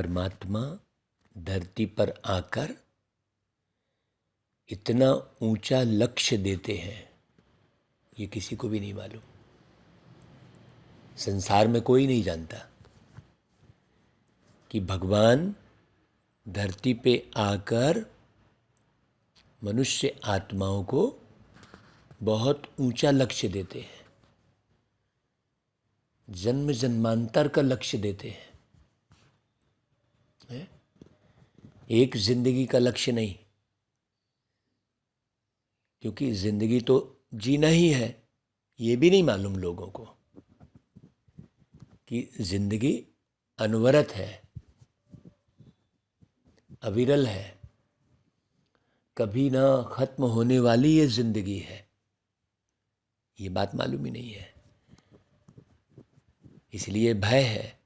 परमात्मा धरती पर आकर इतना ऊंचा लक्ष्य देते हैं, ये किसी को भी नहीं मालूम। संसार में कोई नहीं जानता कि भगवान धरती पे आकर मनुष्य आत्माओं को बहुत ऊंचा लक्ष्य देते हैं, जन्म जन्मांतर का लक्ष्य देते हैं। एक जिंदगी का लक्ष्य नहीं, क्योंकि जिंदगी तो जीना ही है। ये भी नहीं मालूम लोगों को कि जिंदगी अनवरत है, अविरल है, कभी ना खत्म होने वाली ये जिंदगी है। ये बात मालूम ही नहीं है, इसलिए भय है,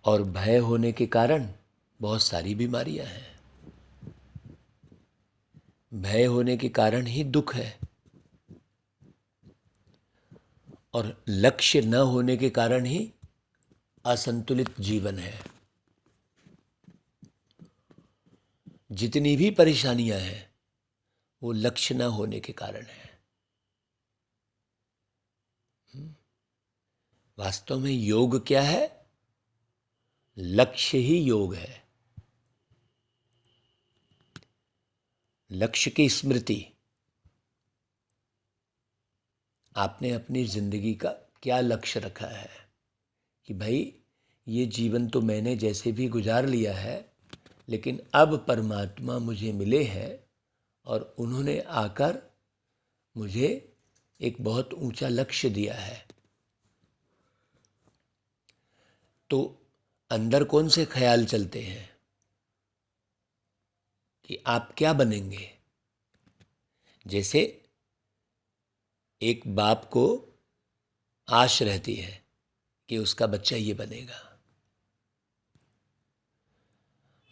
और भय होने के कारण बहुत सारी बीमारियां हैं। भय होने के कारण ही दुख है, और लक्ष्य न होने के कारण ही असंतुलित जीवन है। जितनी भी परेशानियां हैं वो लक्ष्य न होने के कारण है। वास्तव में योग क्या है? लक्ष्य ही योग है। लक्ष्य की स्मृति। आपने अपनी जिंदगी का क्या लक्ष्य रखा है कि भाई ये जीवन तो मैंने जैसे भी गुजार लिया है, लेकिन अब परमात्मा मुझे मिले हैं और उन्होंने आकर मुझे एक बहुत ऊंचा लक्ष्य दिया है। तो अंदर कौन से ख्याल चलते हैं कि आप क्या बनेंगे? जैसे एक बाप को आश रहती है कि उसका बच्चा ये बनेगा।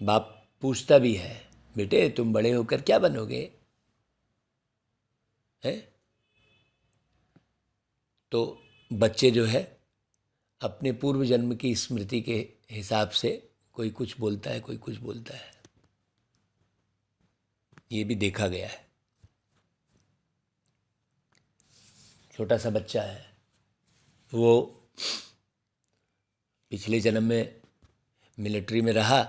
बाप पूछता भी है, बेटे तुम बड़े होकर क्या बनोगे? है? तो बच्चे जो है अपने पूर्व जन्म की स्मृति के हिसाब से कोई कुछ बोलता है, कोई कुछ बोलता है। ये भी देखा गया है। छोटा सा बच्चा है, वो पिछले जन्म में मिलिट्री में रहा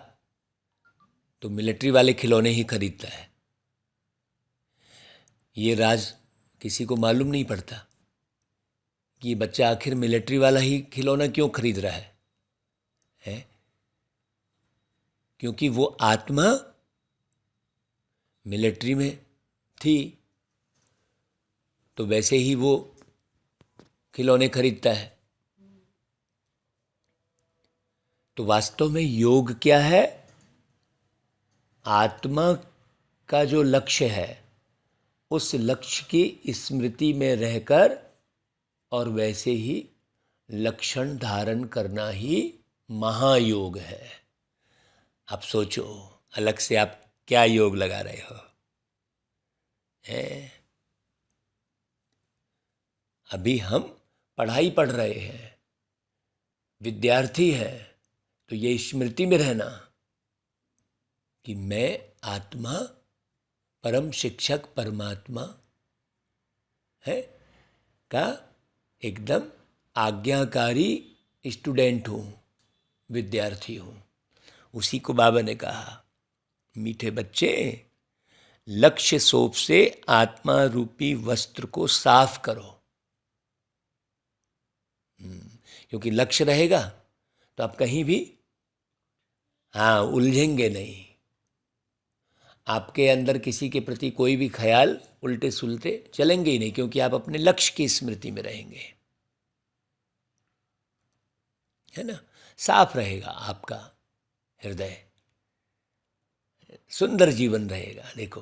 तो मिलिट्री वाले खिलौने ही खरीदता है। ये राज किसी को मालूम नहीं पड़ता कि बच्चा आखिर मिलिट्री वाला ही खिलौना क्यों खरीद रहा है? क्योंकि वो आत्मा मिलिट्री में थी, तो वैसे ही वो खिलौने खरीदता है। तो वास्तव में योग क्या है? आत्मा का जो लक्ष्य है उस लक्ष्य की स्मृति में रहकर और वैसे ही लक्षण धारण करना ही महायोग है। आप सोचो, अलग से आप क्या योग लगा रहे हो? है? अभी हम पढ़ाई पढ़ रहे हैं, विद्यार्थी है, तो ये स्मृति में रहना कि मैं आत्मा, परम शिक्षक परमात्मा है का एकदम आज्ञाकारी स्टूडेंट हूँ, विद्यार्थी हूँ। उसी को बाबा ने कहा, मीठे बच्चे लक्ष्य सोप से आत्मा रूपी वस्त्र को साफ करो। क्योंकि लक्ष्य रहेगा तो आप कहीं भी उलझेंगे नहीं। आपके अंदर किसी के प्रति कोई भी ख्याल उल्टे सुलटे चलेंगे ही नहीं, क्योंकि आप अपने लक्ष्य की स्मृति में रहेंगे, है ना। साफ रहेगा आपका हृदय, सुंदर जीवन रहेगा। देखो,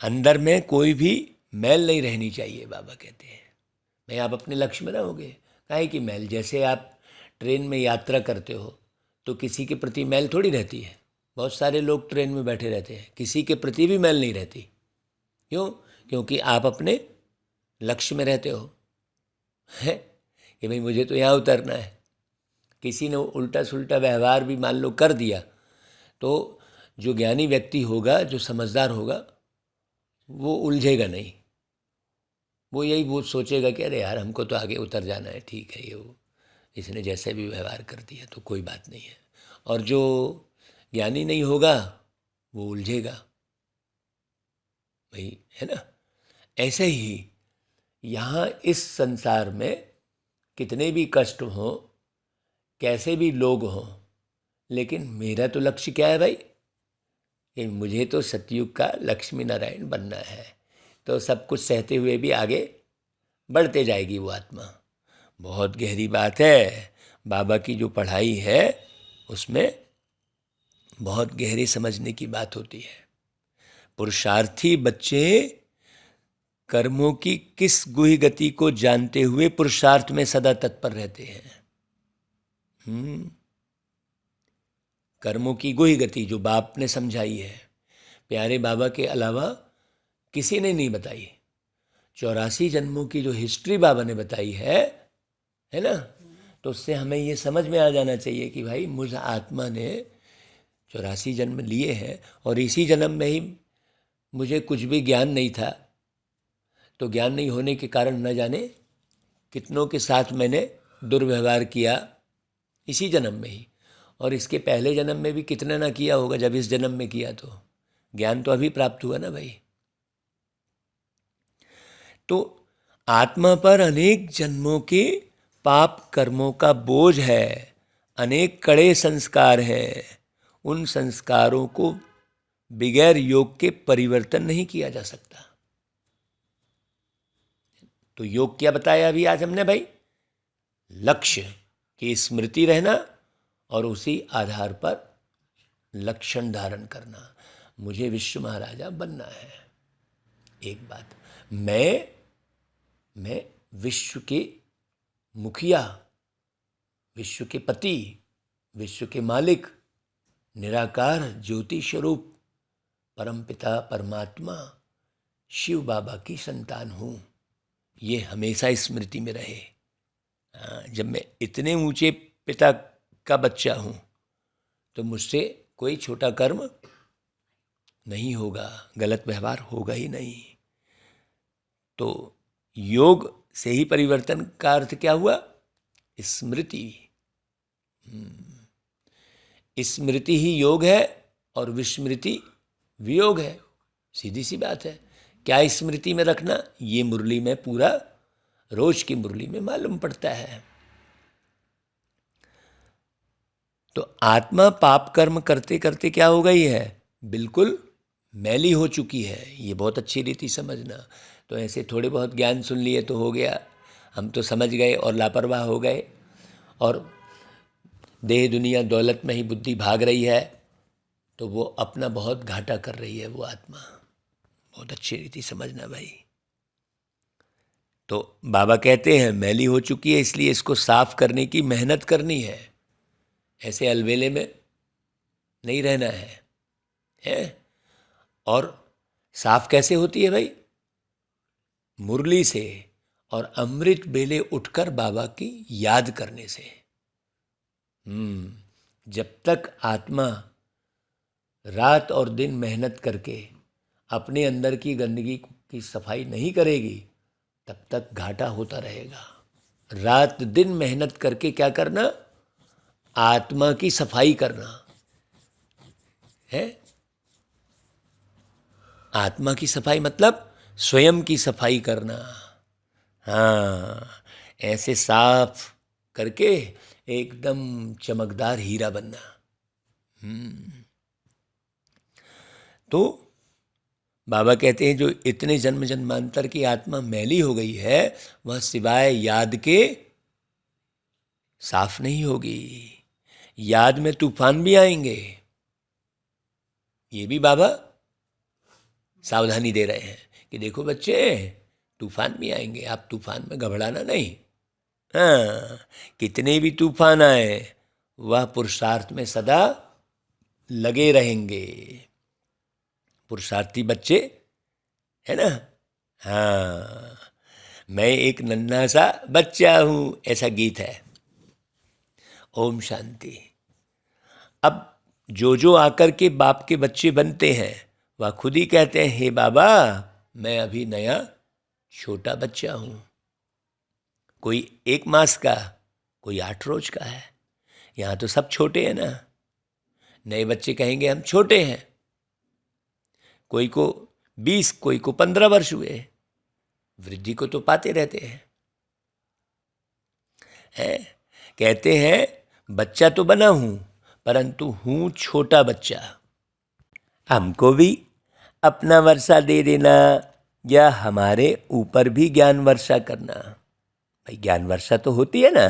अंदर में कोई भी मैल नहीं रहनी चाहिए। बाबा कहते हैं भाई आप अपने लक्ष्य में रहोगे, काहे की मैल? जैसे आप ट्रेन में यात्रा करते हो तो किसी के प्रति मैल थोड़ी रहती है। बहुत सारे लोग ट्रेन में बैठे रहते हैं, किसी के प्रति भी मैल नहीं रहती। क्यों? क्योंकि आप अपने लक्ष्य में रहते हो, है कि भाई मुझे तो यहाँ उतरना है। किसी ने उल्टा सुल्टा व्यवहार भी मान लो कर दिया, तो जो ज्ञानी व्यक्ति होगा, जो समझदार होगा, वो उलझेगा नहीं। वो सोचेगा कि अरे यार हमको तो आगे उतर जाना है, ठीक है, ये वो इसने जैसे भी व्यवहार कर दिया तो कोई बात नहीं है। और जो ज्ञानी नहीं होगा वो उलझेगा भाई, है ना। ऐसे ही यहाँ इस संसार में कितने भी कष्ट हों, कैसे भी लोग हों, लेकिन मेरा तो लक्ष्य क्या है भाई, कि मुझे तो सतयुग का लक्ष्मी नारायण बनना है। तो सब कुछ सहते हुए भी आगे बढ़ते जाएगी वो आत्मा। बहुत गहरी बात है। बाबा की जो पढ़ाई है उसमें बहुत गहरे समझने की बात होती है। पुरुषार्थी बच्चे कर्मों की किस गुहि गति को जानते हुए पुरुषार्थ में सदा तत्पर रहते हैं। कर्मों की गुहि गति जो बाप ने समझाई है, प्यारे बाबा के अलावा किसी ने नहीं बताई। 84 जन्मों की जो हिस्ट्री बाबा ने बताई है ना, तो उससे हमें ये समझ में आ जाना चाहिए कि भाई मुझ आत्मा ने 84 जन्म लिए हैं और इसी जन्म में ही मुझे कुछ भी ज्ञान नहीं था, तो ज्ञान नहीं होने के कारण न जाने कितनों के साथ मैंने दुर्व्यवहार किया इसी जन्म में ही, और इसके पहले जन्म में भी कितना ना किया होगा। जब इस जन्म में किया तो ज्ञान तो अभी प्राप्त हुआ ना भाई। तो आत्मा पर अनेक जन्मों के पाप कर्मों का बोझ है, अनेक कड़े संस्कार हैं। उन संस्कारों को बगैर योग के परिवर्तन नहीं किया जा सकता। तो योग क्या बताया अभी आज हमने भाई, लक्ष्य की स्मृति रहना और उसी आधार पर लक्षण धारण करना। मुझे विश्व महाराजा बनना है। एक बात, मैं विश्व के मुखिया, विश्व के पति, विश्व के मालिक, निराकार ज्योति स्वरूप परमपिता परमात्मा शिव बाबा की संतान हूँ। ये हमेशा स्मृति में रहे। जब मैं इतने ऊंचे पिता का बच्चा हूँ तो मुझसे कोई छोटा कर्म नहीं होगा, गलत व्यवहार होगा ही नहीं। तो योग से ही परिवर्तन का अर्थ क्या हुआ, स्मृति। स्मृति ही योग है और विस्मृति वियोग है। सीधी सी बात है। क्या स्मृति में रखना, ये मुरली में पूरा रोज की मुरली में मालूम पड़ता है। तो आत्मा पाप कर्म करते करते क्या हो गई है, बिल्कुल मैली हो चुकी है। ये बहुत अच्छी रीति समझना। तो ऐसे थोड़े बहुत ज्ञान सुन लिए तो हो गया, हम तो समझ गए और लापरवाह हो गए, और देह दुनिया दौलत में ही बुद्धि भाग रही है, तो वो अपना बहुत घाटा कर रही है वो आत्मा। बहुत अच्छी रीति समझना भाई। तो बाबा कहते हैं मैली हो चुकी है, इसलिए इसको साफ करने की मेहनत करनी है। ऐसे अलबेले में नहीं रहना है। और साफ कैसे होती है भाई, मुरली से और अमृत बेले उठकर बाबा की याद करने से। जब तक आत्मा रात और दिन मेहनत करके अपने अंदर की गंदगी की सफाई नहीं करेगी, तब तक घाटा होता रहेगा। रात दिन मेहनत करके क्या करना, आत्मा की सफाई करना है। आत्मा की सफाई मतलब स्वयं की सफाई करना। हाँ, ऐसे साफ करके एकदम चमकदार हीरा बनना। तो बाबा कहते हैं जो इतने जन्म जन्मांतर की आत्मा मैली हो गई है, वह सिवाय याद के साफ नहीं होगी। याद में तूफान भी आएंगे, ये भी बाबा सावधानी दे रहे हैं कि देखो बच्चे, तूफान भी आएंगे, आप तूफान में घबराना नहीं। हाँ, कितने भी तूफान आए वह पुरुषार्थ में सदा लगे रहेंगे। पुरुषार्थी बच्चे, है ना। हाँ, मैं एक नन्हा सा बच्चा हूँ, ऐसा गीत है। ओम शांति। अब जो जो आकर के बाप के बच्चे बनते हैं वह खुद ही कहते हैं, हे बाबा मैं अभी नया छोटा बच्चा हूँ। कोई 1 मास का, कोई 8 रोज का है। यहाँ तो सब छोटे हैं ना। नए बच्चे कहेंगे हम छोटे हैं। कोई को 20, कोई को 15 वर्ष हुए। वृद्धि को तो पाते रहते हैं। कहते हैं बच्चा तो बना हूँ परंतु हूँ छोटा बच्चा। हमको भी अपना वर्षा दे देना या हमारे ऊपर भी ज्ञान वर्षा करना। भाई ज्ञान वर्षा तो होती है ना।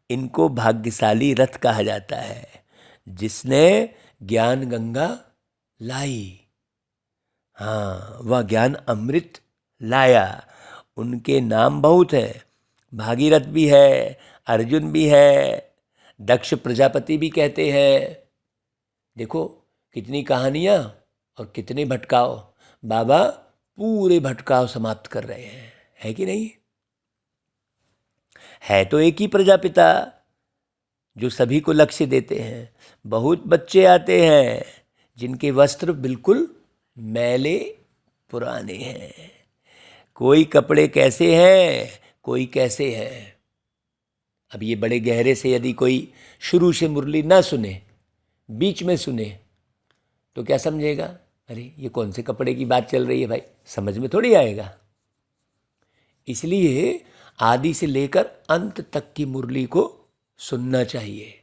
इनको भाग्यशाली रथ कहा जाता है जिसने ज्ञान गंगा लाई। हाँ, वह ज्ञान अमृत लाया। उनके नाम बहुत हैं। भागीरथ भी है, अर्जुन भी है, दक्ष प्रजापति भी कहते हैं। देखो कितनी कहानियाँ और कितने भटकाव। बाबा पूरे भटकाव समाप्त कर रहे हैं, है कि नहीं? है तो एक ही प्रजापिता जो सभी को लक्ष्य देते हैं। बहुत बच्चे आते हैं जिनके वस्त्र बिल्कुल मैले पुराने हैं। कोई कपड़े कैसे हैं, कोई कैसे हैं। अब ये बड़े गहरे से यदि कोई शुरू से मुरली ना सुने, बीच में सुने, तो क्या समझेगा? अरे ये कौन से कपड़े की बात चल रही है भाई, समझ में थोड़ी आएगा। इसलिए आदि से लेकर अंत तक की मुरली को सुनना चाहिए।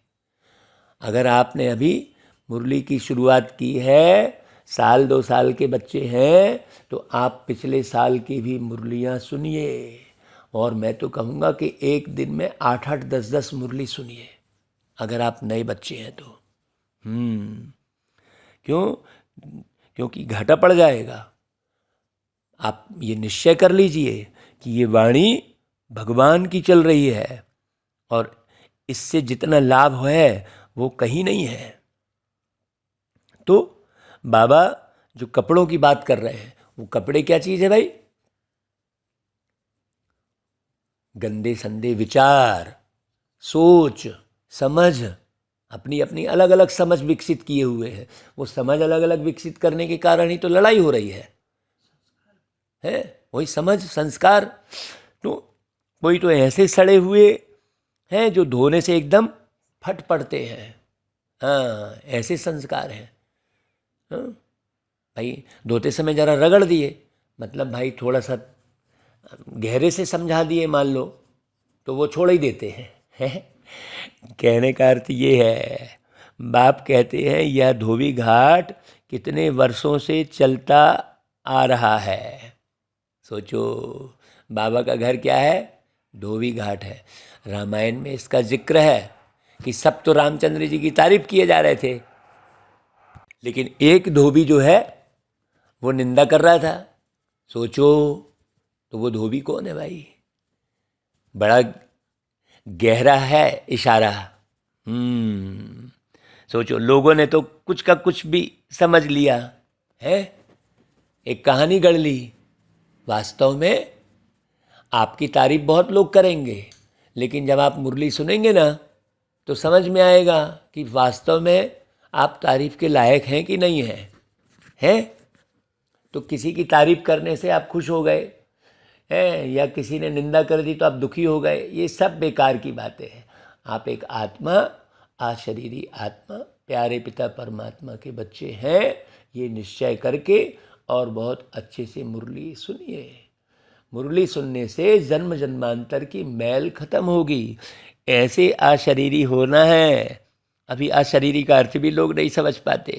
अगर आपने अभी मुरली की शुरुआत की है, 1-2 साल के बच्चे हैं, तो आप पिछले साल की भी मुरलियाँ सुनिए। और मैं तो कहूँगा कि एक दिन में 8-8, 10-10 मुरली सुनिए अगर आप नए बच्चे हैं तो। क्यों? क्योंकि घाटा पड़ जाएगा। आप ये निश्चय कर लीजिए कि ये वाणी भगवान की चल रही है और इससे जितना लाभ है वो कहीं नहीं है। तो बाबा जो कपड़ों की बात कर रहे हैं, वो कपड़े क्या चीज़ है भाई? गंदे संदे विचार, सोच, समझ, अपनी अपनी अलग अलग समझ विकसित किए हुए हैं। वो समझ अलग अलग विकसित करने के कारण ही तो लड़ाई हो रही है। वही समझ, संस्कार। तो कोई तो ऐसे सड़े हुए हैं जो धोने से एकदम फट पड़ते हैं। हाँ, ऐसे संस्कार हैं। हाँ भाई, धोते समय जरा रगड़ दिए, मतलब भाई थोड़ा सा गहरे से समझा दिए मान लो, तो वो छोड़ ही देते हैं। कहने का अर्थ ये है, बाप कहते हैं यह धोबी घाट कितने वर्षों से चलता आ रहा है। सोचो, बाबा का घर क्या है? धोबी घाट है। रामायण में इसका जिक्र है कि सब तो रामचंद्र जी की तारीफ किए जा रहे थे, लेकिन एक धोबी जो है वो निंदा कर रहा था। सोचो, तो वो धोबी कौन है भाई? बड़ा गहरा है इशारा। सोचो, लोगों ने तो कुछ का कुछ भी समझ लिया है, एक कहानी गढ़ ली। वास्तव में आपकी तारीफ बहुत लोग करेंगे, लेकिन जब आप मुरली सुनेंगे ना तो समझ में आएगा कि वास्तव में आप तारीफ के लायक हैं कि नहीं हैं। तो किसी की तारीफ करने से आप खुश हो गए हैं या किसी ने निंदा कर दी तो आप दुखी हो गए, ये सब बेकार की बातें हैं। आप एक आत्मा, अशरीरी आत्मा, प्यारे पिता परमात्मा के बच्चे हैं, ये निश्चय करके और बहुत अच्छे से मुरली सुनिए। मुरली सुनने से जन्म जन्मांतर की मैल खत्म होगी। ऐसे अशरीरी होना है। अभी अशरीरी का अर्थ भी लोग नहीं समझ पाते।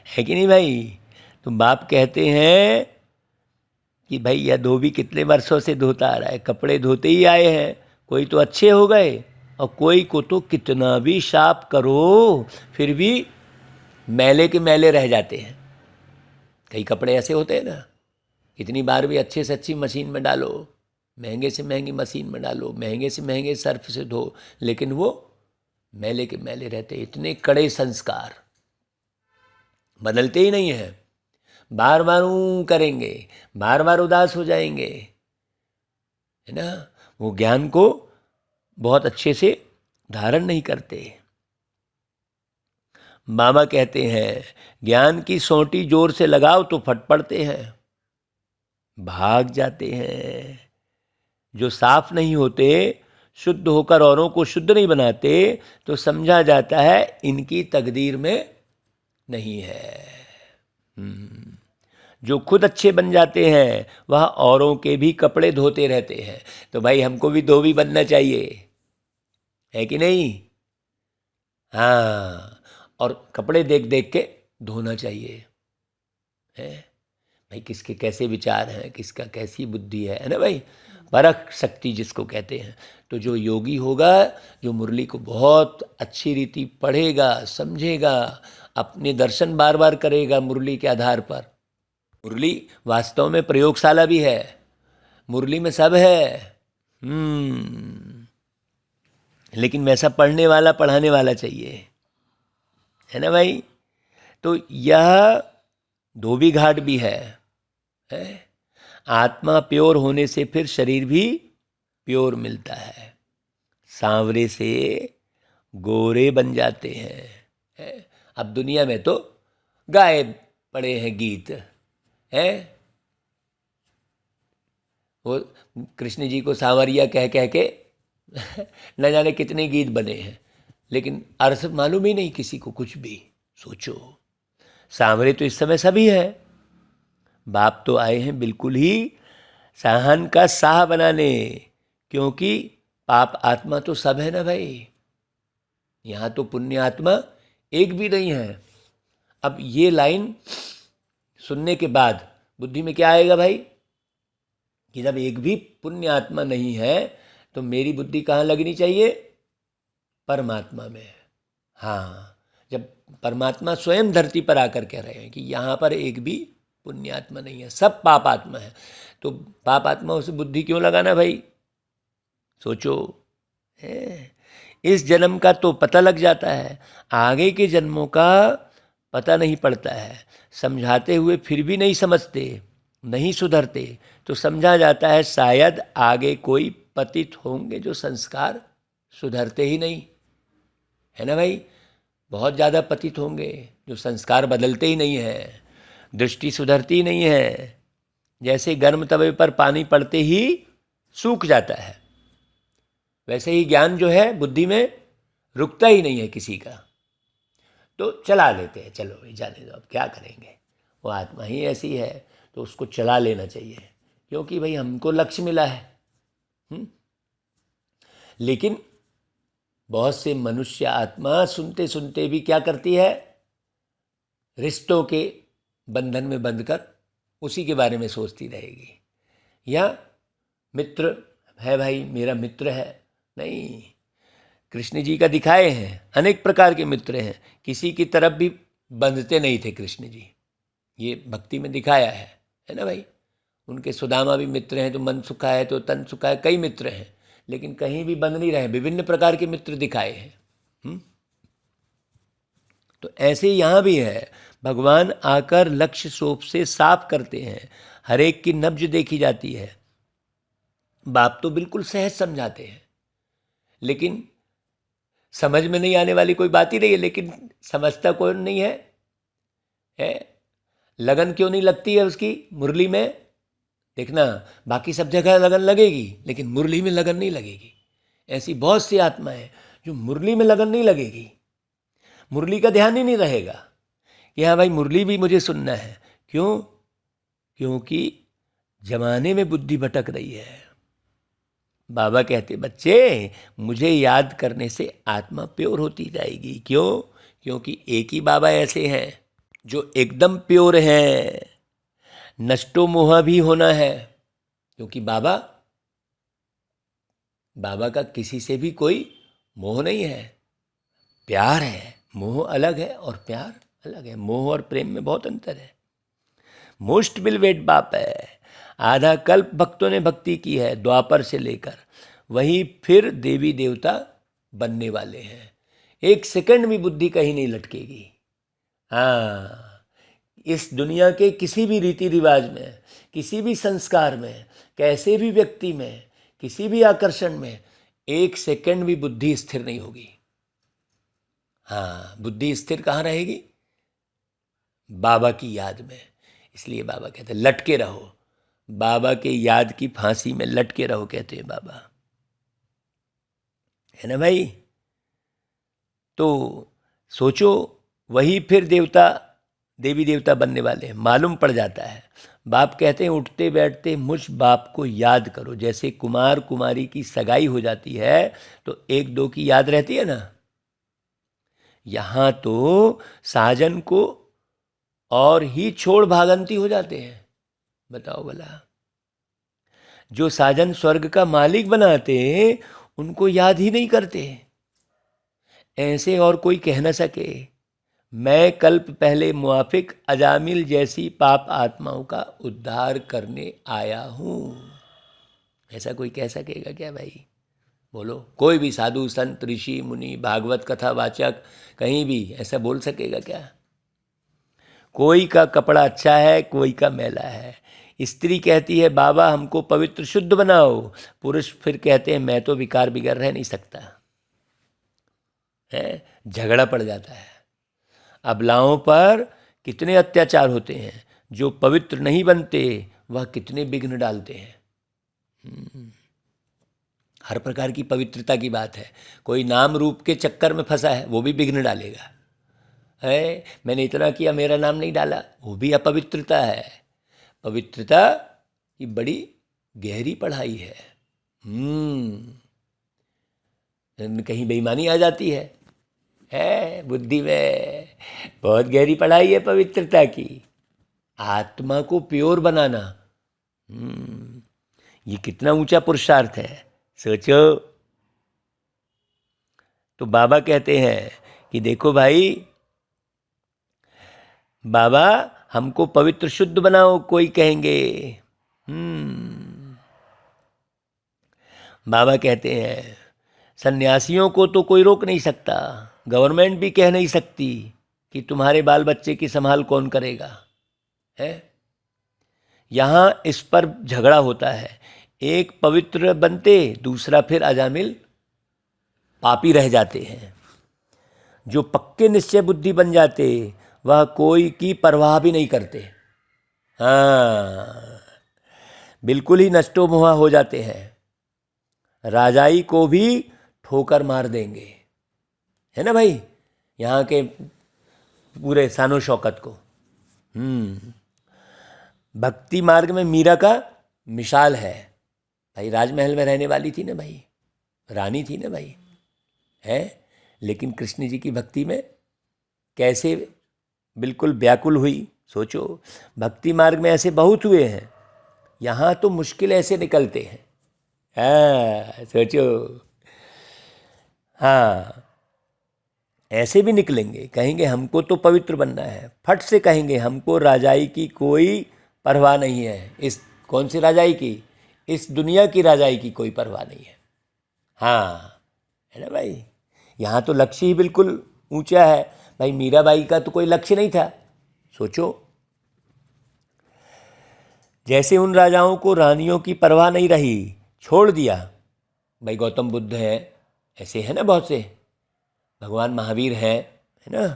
है कि नहीं भाई? तो बाप कहते हैं कि भाई यह धोबी कितने वर्षों से धोता आ रहा है, कपड़े धोते ही आए हैं। कोई तो अच्छे हो गए और कोई को तो कितना भी साफ करो फिर भी मैले के मैले रह जाते हैं। कई कपड़े ऐसे होते हैं ना, कितनी बार भी अच्छे से अच्छी मशीन में डालो, महंगे से महंगी मशीन में डालो, महंगे से महंगे सर्फ से धो, लेकिन वो मैले के मैले रहते। इतने कड़े संस्कार बदलते ही नहीं हैं। बार बार करेंगे, बार बार उदास हो जाएंगे, है ना। वो ज्ञान को बहुत अच्छे से धारण नहीं करते। मामा कहते हैं ज्ञान की सोंटी जोर से लगाओ तो फट पड़ते हैं, भाग जाते हैं। जो साफ नहीं होते, शुद्ध होकर औरों को शुद्ध नहीं बनाते, तो समझा जाता है इनकी तकदीर में नहीं है। जो खुद अच्छे बन जाते हैं वह औरों के भी कपड़े धोते रहते हैं। तो भाई हमको भी धोबी बनना चाहिए, है कि नहीं? हाँ, और कपड़े देख देख के धोना चाहिए, है भाई। किसके कैसे विचार हैं, किसका कैसी बुद्धि है ना भाई। परख शक्ति जिसको कहते हैं। तो जो योगी होगा, जो मुरली को बहुत अच्छी रीति पढ़ेगा, समझेगा, अपने दर्शन बार बार करेगा मुरली के आधार पर। मुरली वास्तव में प्रयोगशाला भी है, मुरली में सब है। लेकिन वैसा पढ़ने वाला, पढ़ाने वाला चाहिए, है ना भाई। तो यह धोबी घाट भी है। आत्मा प्योर होने से फिर शरीर भी प्योर मिलता है। सांवरे से गोरे बन जाते हैं। अब दुनिया में तो गाए पड़े हैं गीत, है वो कृष्ण जी को सांवरिया कह कह के न जाने कितने गीत बने हैं, लेकिन अर्थ मालूम ही नहीं किसी को कुछ भी। सोचो, सांवरे तो इस समय सभी है। बाप तो आए हैं बिल्कुल ही साहन का साह बनाने, क्योंकि पाप आत्मा तो सब है ना भाई। यहाँ तो पुण्य आत्मा एक भी नहीं है। अब ये लाइन सुनने के बाद बुद्धि में क्या आएगा भाई, कि जब एक भी पुण्य आत्मा नहीं है तो मेरी बुद्धि कहाँ लगनी चाहिए? परमात्मा में। हाँ, जब परमात्मा स्वयं धरती पर आकर कह रहे हैं कि यहाँ पर एक भी पुण्य आत्मा नहीं है, सब पाप आत्मा है, तो पाप आत्मा से बुद्धि क्यों लगाना भाई? सोचो, इस जन्म का तो पता लग जाता है, आगे के जन्मों का पता नहीं पड़ता है। समझाते हुए फिर भी नहीं समझते, नहीं सुधरते, तो समझा जाता है शायद आगे कोई पतित होंगे जो संस्कार सुधरते ही नहीं, है ना भाई। बहुत ज़्यादा पतित होंगे जो संस्कार बदलते ही नहीं है, दृष्टि सुधरती नहीं है। जैसे गर्म तवे पर पानी पड़ते ही सूख जाता है, वैसे ही ज्ञान जो है बुद्धि में रुकता ही नहीं है किसी का। तो चला लेते हैं, चलो भाई जाने दो, अब क्या करेंगे, वो आत्मा ही ऐसी है, तो उसको चला लेना चाहिए, क्योंकि भाई हमको लक्ष्य मिला है। लेकिन बहुत से मनुष्य आत्मा सुनते सुनते भी क्या करती है, रिश्तों के बंधन में बंधकर उसी के बारे में सोचती रहेगी। या मित्र है भाई, मेरा मित्र है, नहीं, कृष्ण जी का दिखाए हैं अनेक प्रकार के मित्र हैं, किसी की तरफ भी बंधते नहीं थे कृष्ण जी, ये भक्ति में दिखाया है ना भाई। उनके सुदामा भी मित्र हैं, तो मन सुखा है तो तन सुखा है, कई मित्र हैं, लेकिन कहीं भी बंध नहीं रहे, विभिन्न प्रकार के मित्र दिखाए हैं। तो ऐसे यहाँ भी है, भगवान आकर लक्ष्य सोप से साफ करते हैं, हर एक की नब्ज देखी जाती है। बाप तो बिल्कुल सहज समझाते हैं, लेकिन समझ में नहीं आने वाली कोई बात ही नहीं है, लेकिन समझता कौन नहीं है? लगन क्यों नहीं लगती है उसकी मुरली में? देखना, बाकी सब जगह लगन लगेगी, लेकिन मुरली में लगन नहीं लगेगी। ऐसी बहुत सी आत्माएं हैं जो मुरली में लगन नहीं लगेगी, मुरली का ध्यान ही नहीं रहेगा कि हाँ भाई मुरली भी मुझे सुनना है। क्यों? क्योंकि जमाने में बुद्धि भटक रही है। बाबा कहते, बच्चे मुझे याद करने से आत्मा प्योर होती जाएगी। क्यों? क्योंकि एक ही बाबा ऐसे हैं जो एकदम प्योर हैं। नष्टो मोह भी होना है, क्योंकि बाबा का किसी से भी कोई मोह नहीं है, प्यार है। मोह अलग है और प्यार अलग है, मोह और प्रेम में बहुत अंतर है। मोस्ट बिलवेड बाप है, आधा कल्प भक्तों ने भक्ति की है, द्वापर से लेकर, वही फिर देवी देवता बनने वाले हैं। एक सेकंड भी बुद्धि कहीं नहीं लटकेगी। हाँ, इस दुनिया के किसी भी रीति रिवाज में, किसी भी संस्कार में, कैसे भी व्यक्ति में, किसी भी आकर्षण में 1 सेकंड भी बुद्धि स्थिर नहीं होगी। हाँ, बुद्धि स्थिर कहाँ रहेगी? बाबा की याद में। इसलिए बाबा कहते हैं लटके रहो, बाबा के याद की फांसी में लटके रहो, कहते हैं बाबा, है ना भाई। तो सोचो, वही फिर देवी देवता बनने वाले हैं, मालूम पड़ जाता है। बाप कहते हैं उठते बैठते मुझ बाप को याद करो। जैसे कुमार कुमारी की सगाई हो जाती है तो 1-2 की याद रहती है ना, यहाँ तो साजन को और ही छोड़ भागंती हो जाते हैं। बताओ भला, जो साजन स्वर्ग का मालिक बनाते उनको याद ही नहीं करते। ऐसे और कोई कह न सके मैं कल्प पहले मुआफिक अजामिल जैसी पाप आत्माओं का उद्धार करने आया हूँ। ऐसा कोई कह सकेगा क्या भाई? बोलो, कोई भी साधु संत ऋषि मुनि भागवत कथा वाचक कहीं भी ऐसा बोल सकेगा क्या? कोई का कपड़ा अच्छा है, कोई का मैला है। स्त्री कहती है बाबा हमको पवित्र शुद्ध बनाओ, पुरुष फिर कहते हैं मैं तो विकार बिगर रह नहीं सकता है। झगड़ा पड़ जाता है। अबलाओं पर कितने अत्याचार होते हैं, जो पवित्र नहीं बनते वह कितने विघ्न डालते हैं। हर प्रकार की पवित्रता की बात है। कोई नाम रूप के चक्कर में फंसा है, वो भी विघ्न डालेगा। है मैंने इतना किया, मेरा नाम नहीं डाला, वो भी अपवित्रता है। पवित्रता की बड़ी गहरी पढ़ाई है। कहीं बेईमानी आ जाती है बुद्धि में। बहुत गहरी पढ़ाई है पवित्रता की। आत्मा को प्योर बनाना, ये कितना ऊंचा पुरुषार्थ है, सोचो। तो बाबा कहते हैं कि देखो भाई, बाबा हमको पवित्र शुद्ध बनाओ, कोई कहेंगे। बाबा कहते हैं सन्यासियों को तो कोई रोक नहीं सकता, गवर्नमेंट भी कह नहीं सकती कि तुम्हारे बाल बच्चे की संभाल कौन करेगा, है। यहाँ इस पर झगड़ा होता है। एक पवित्र बनते, दूसरा फिर अजामिल पापी रह जाते हैं। जो पक्के निश्चय बुद्धि बन जाते वह कोई की परवाह भी नहीं करते। हाँ, बिल्कुल ही नष्टो मोहा हो जाते हैं। राजाई को भी ठोकर मार देंगे, है ना भाई, यहाँ के पूरे शानो शौकत को। भक्ति मार्ग में मीरा का मिसाल है भाई। राजमहल में रहने वाली थी ना भाई, रानी थी ना भाई, है। लेकिन कृष्ण जी की भक्ति में कैसे बिल्कुल व्याकुल हुई। सोचो, भक्ति मार्ग में ऐसे बहुत हुए हैं, यहाँ तो मुश्किल ऐसे निकलते हैं। हाँ सोचो, हाँ ऐसे भी निकलेंगे, कहेंगे हमको तो पवित्र बनना है, फट से कहेंगे हमको राजाई की कोई परवाह नहीं है। इस कौन सी राजाई की? इस दुनिया की राजाई की कोई परवाह नहीं है। हाँ, है ना भाई। यहाँ तो लक्ष्य ही बिल्कुल ऊंचा है भाई। मीराबाई का तो कोई लक्ष्य नहीं था। सोचो, जैसे उन राजाओं को रानियों की परवाह नहीं रही, छोड़ दिया भाई। गौतम बुद्ध है, ऐसे है ना बहुत से, भगवान महावीर है ना,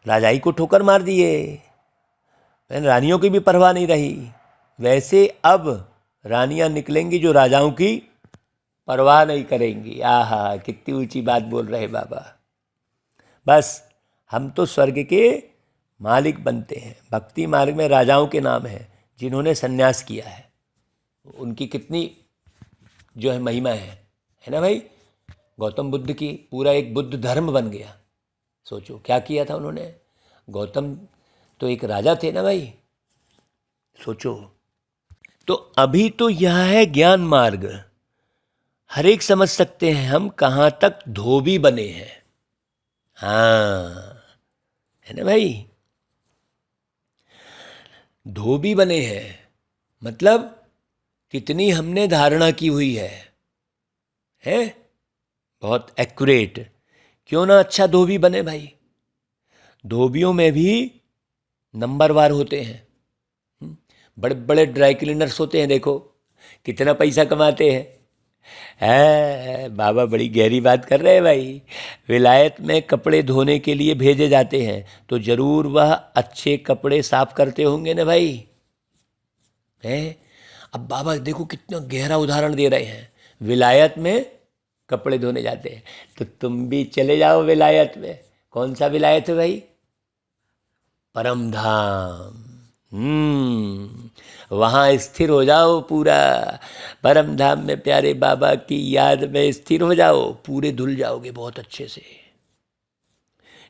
राजाई को ठोकर मार दिए, रानियों की भी परवाह नहीं रही। वैसे अब रानियां निकलेंगी जो राजाओं की परवाह नहीं करेंगी। आहा, कितनी ऊंची बात बोल रहे बाबा। बस हम तो स्वर्ग के मालिक बनते हैं। भक्ति मार्ग में राजाओं के नाम है जिन्होंने सन्यास किया है, उनकी कितनी जो है महिमा है ना भाई। गौतम बुद्ध की पूरा एक बुद्ध धर्म बन गया। सोचो क्या किया था उन्होंने। गौतम तो एक राजा थे ना भाई, सोचो। तो अभी तो यह है ज्ञान मार्ग, हर एक समझ सकते हैं हम कहाँ तक धोबी बने हैं। हाँ, है ना भाई, धोबी बने हैं मतलब कितनी हमने धारणा की हुई है बहुत एक्यूरेट। क्यों ना अच्छा धोबी बने भाई। धोबियों में भी नंबरवार होते हैं। बड़े बड़े ड्राई क्लीनर्स होते हैं, देखो कितना पैसा कमाते हैं। है बाबा बड़ी गहरी बात कर रहे हैं भाई। विलायत में कपड़े धोने के लिए भेजे जाते हैं तो जरूर वह अच्छे कपड़े साफ करते होंगे ना भाई। हैं, अब बाबा देखो कितना गहरा उदाहरण दे रहे हैं। विलायत में कपड़े धोने जाते हैं तो तुम भी चले जाओ विलायत में। कौन सा विलायत है भाई? परम धाम। वहाँ स्थिर हो जाओ पूरा। परम धाम में प्यारे बाबा की याद में स्थिर हो जाओ, पूरे धुल जाओगे बहुत अच्छे से।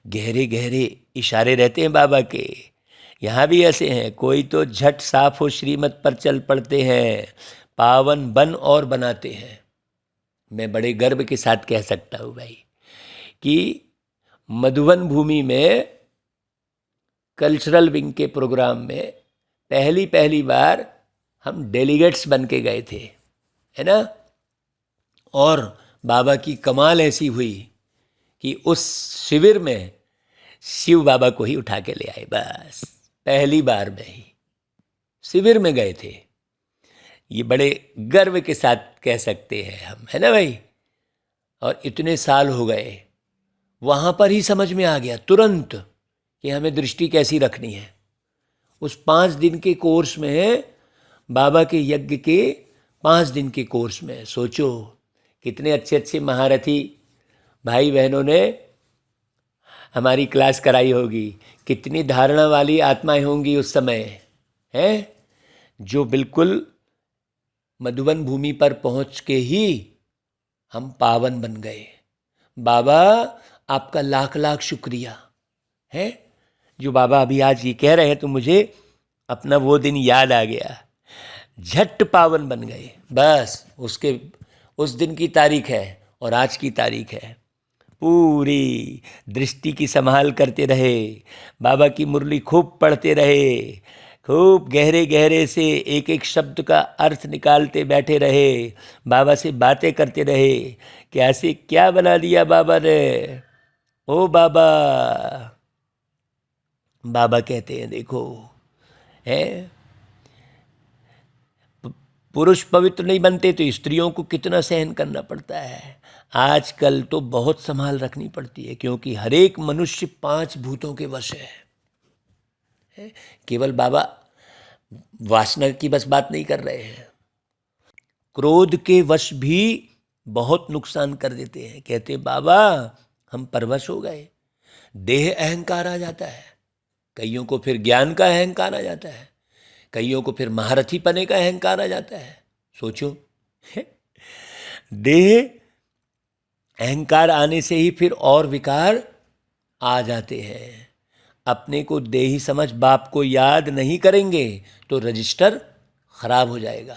गहरे गहरे इशारे रहते हैं बाबा के। यहाँ भी ऐसे हैं, कोई तो झट साफ हो श्रीमत पर चल पड़ते हैं, पावन बन और बनाते हैं। मैं बड़े गर्व के साथ कह सकता हूँ भाई कि मधुबन भूमि में कल्चरल विंग के प्रोग्राम में पहली बार हम डेलीगेट्स बन के गए थे, है ना। और बाबा की कमाल ऐसी हुई कि उस शिविर में शिव बाबा को ही उठा के ले आए। बस पहली बार में ही शिविर में गए थे। ये बड़े गर्व के साथ कह सकते हैं हम, है ना भाई। और इतने साल हो गए, वहाँ पर ही समझ में आ गया तुरंत कि हमें दृष्टि कैसी रखनी है। उस 5 दिन के कोर्स में, बाबा के यज्ञ के 5 दिन के कोर्स में, सोचो कितने अच्छे अच्छे महारथी भाई बहनों ने हमारी क्लास कराई होगी। कितनी धारणा वाली आत्माएं होंगी उस समय, हैं, जो बिल्कुल मधुबन भूमि पर पहुंच के ही हम पावन बन गए। बाबा आपका लाख लाख शुक्रिया है। जो बाबा अभी आज ये कह रहे हैं तो मुझे अपना वो दिन याद आ गया। झट पावन बन गए। बस उसके उस दिन की तारीख है और आज की तारीख है। पूरी दृष्टि की संभाल करते रहे, बाबा की मुरली खूब पढ़ते रहे, खूब गहरे गहरे से एक एक शब्द का अर्थ निकालते बैठे रहे, बाबा से बातें करते रहे। कैसे क्या बना दिया बाबा ने। ओ बाबा, बाबा कहते हैं देखो, है पुरुष पवित्र नहीं बनते तो स्त्रियों को कितना सहन करना पड़ता है। आजकल तो बहुत संभाल रखनी पड़ती है, क्योंकि हर एक मनुष्य 5 भूतों के वश है। केवल बाबा वासना की बस बात नहीं कर रहे हैं, क्रोध के वश भी बहुत नुकसान कर देते हैं। कहते हैं बाबा हम परवश हो गए, देह अहंकार आ जाता है, कईयों को फिर ज्ञान का अहंकार आ जाता है, कईयों को फिर महारथी पने का अहंकार आ जाता है। सोचो, देह अहंकार आने से ही फिर और विकार आ जाते हैं। अपने को देही समझ बाप को याद नहीं करेंगे तो रजिस्टर खराब हो जाएगा।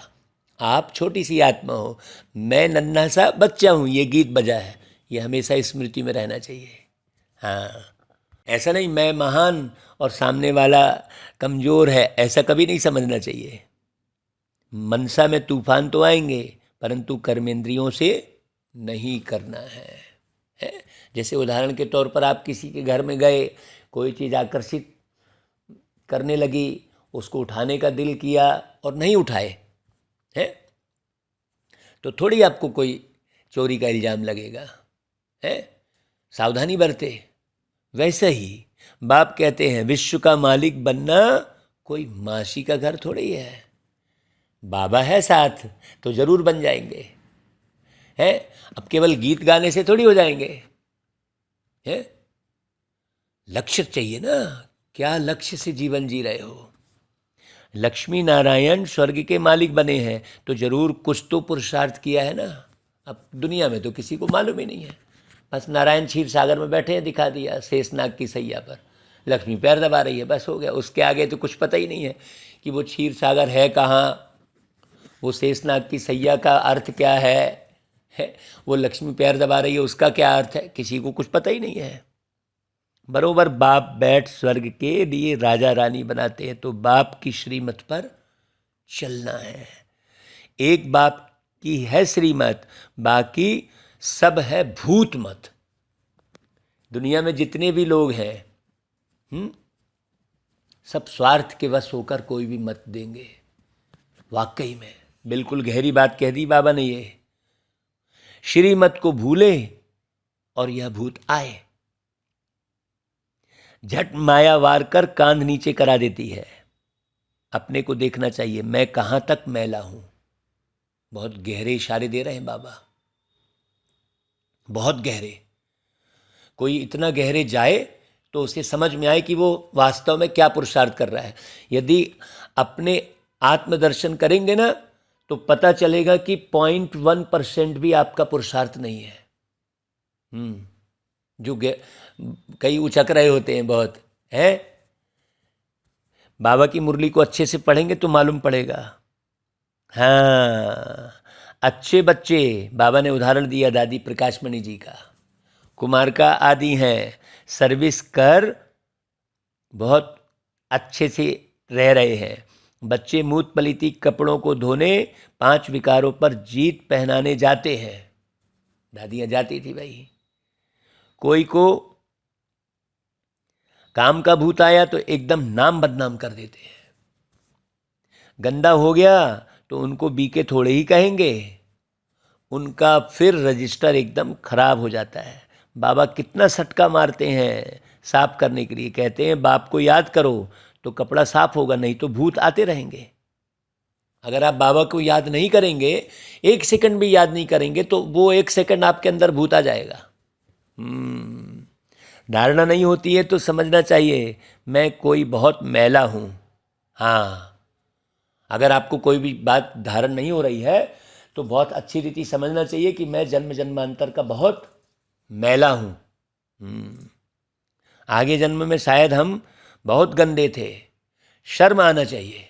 आप छोटी सी आत्मा हो, मैं नन्हा सा बच्चा हूँ, ये गीत बजा है, ये हमेशा स्मृति में रहना चाहिए। हाँ, ऐसा नहीं मैं महान और सामने वाला कमज़ोर है, ऐसा कभी नहीं समझना चाहिए। मनसा में तूफान तो आएंगे, परंतु कर्मेंद्रियों से नहीं करना है। जैसे उदाहरण के तौर पर आप किसी के घर में गए, कोई चीज़ आकर्षित करने लगी, उसको उठाने का दिल किया और नहीं उठाए, है तो थोड़ी आपको कोई चोरी का इल्ज़ाम लगेगा, है। सावधानी बरते। वैसे ही बाप कहते हैं विश्व का मालिक बनना कोई मासी का घर थोड़ी है। बाबा है साथ तो जरूर बन जाएंगे, हैं। अब केवल गीत गाने से थोड़ी हो जाएंगे, हैं। लक्ष्य चाहिए ना, क्या लक्ष्य से जीवन जी रहे हो। लक्ष्मी नारायण स्वर्ग के मालिक बने हैं तो जरूर कुछ तो पुरुषार्थ किया है ना। अब दुनिया में तो किसी को मालूम ही नहीं है, बस नारायण क्षीर सागर में बैठे हैं, दिखा दिया शेषनाग की सैया पर, लक्ष्मी पैर दबा रही है, बस हो गया। उसके आगे तो कुछ पता ही नहीं है कि वो क्षीर सागर है कहाँ, वो शेषनाग की सैया का अर्थ क्या है, वो लक्ष्मी पैर दबा रही है उसका क्या अर्थ है, किसी को कुछ पता ही नहीं है। बरोबर बाप बैठ स्वर्ग के लिए राजा रानी बनाते हैं तो बाप की श्रीमत पर चलना है। एक बाप की है श्रीमत, बाकी सब है भूत मत। दुनिया में जितने भी लोग हैं सब स्वार्थ के वश होकर कोई भी मत देंगे। वाकई में बिल्कुल गहरी बात कह दी बाबा ने ये। श्रीमत को भूले और यह भूत आए, झट माया वार कर कांध नीचे करा देती है। अपने को देखना चाहिए, मैं कहाँ तक मैला हूं। बहुत गहरे इशारे दे रहे हैं बाबा, बहुत गहरे। कोई इतना गहरे जाए तो उसे समझ में आए कि वो वास्तव में क्या पुरुषार्थ कर रहा है। यदि अपने आत्मदर्शन करेंगे ना तो पता चलेगा कि 0.1% भी आपका पुरुषार्थ नहीं है। जो कई उचक रहे होते हैं बहुत है। बाबा की मुरली को अच्छे से पढ़ेंगे तो मालूम पड़ेगा। हाँ, अच्छे बच्चे, बाबा ने उदाहरण दिया दादी प्रकाशमणि जी का, कुमार का आदि हैं, सर्विस कर बहुत अच्छे से रह रहे हैं। बच्चे मूत पलीती कपड़ों को धोने 5 विकारों पर जीत पहनाने जाते हैं। दादियाँ जाती थी भाई। कोई को काम का भूत आया तो एकदम नाम बदनाम कर देते हैं। गंदा हो गया तो उनको बीके थोड़े ही कहेंगे, उनका फिर रजिस्टर एकदम खराब हो जाता है। बाबा कितना सटका मारते हैं साफ करने के लिए। कहते हैं बाप को याद करो तो कपड़ा साफ होगा, नहीं तो भूत आते रहेंगे। अगर आप बाबा को याद नहीं करेंगे, 1 सेकंड भी याद नहीं करेंगे, तो वो 1 सेकंड आपके अंदर भूत आ जाएगा। धारणा नहीं होती है तो समझना चाहिए मैं कोई बहुत मैला हूँ। हाँ, अगर आपको कोई भी बात धारण नहीं हो रही है तो बहुत अच्छी रीति समझना चाहिए कि मैं जन्म जन्मांतर का बहुत मैला हूँ। आगे जन्म में शायद हम बहुत गंदे थे। शर्म आना चाहिए,